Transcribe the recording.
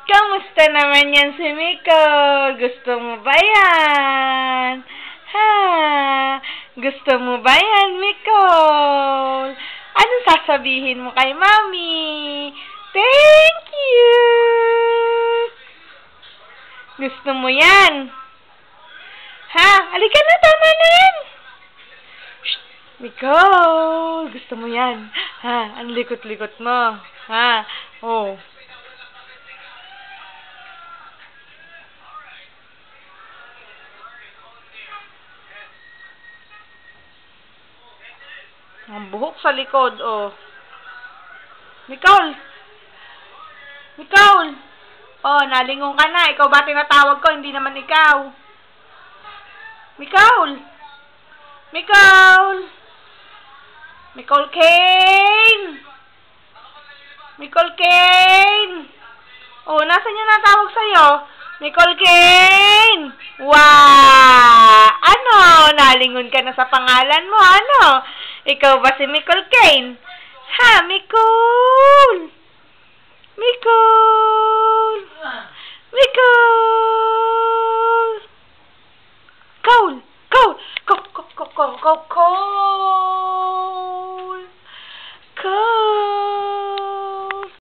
Kamusta naman yan si Nicole? Gusto mo ba yan? Ha? Gusto mo ba yan, Nicole? Anong sasabihin mo kay Mami? Thank you! Gusto mo yan? Ha? Halika na, tama na yan! Shh! Nicole! Gusto mo yan? Ha? Ang likot-likot mo. Ha? Oh. Ang buhok sa likod, oh. Nicole! Nicole! Oh, nalingon ka na. Ikaw ba tinatawag ko? Hindi naman ikaw. Nicole! Nicole! Nicole Kane! Nicole Kane! Oh, nasan yung natawag sa'yo? Nicole Kane! Wow! Ano? Nalingon ka na sa pangalan mo, ano? Ikaw ba si Nicole Kane? Ha, Nicole?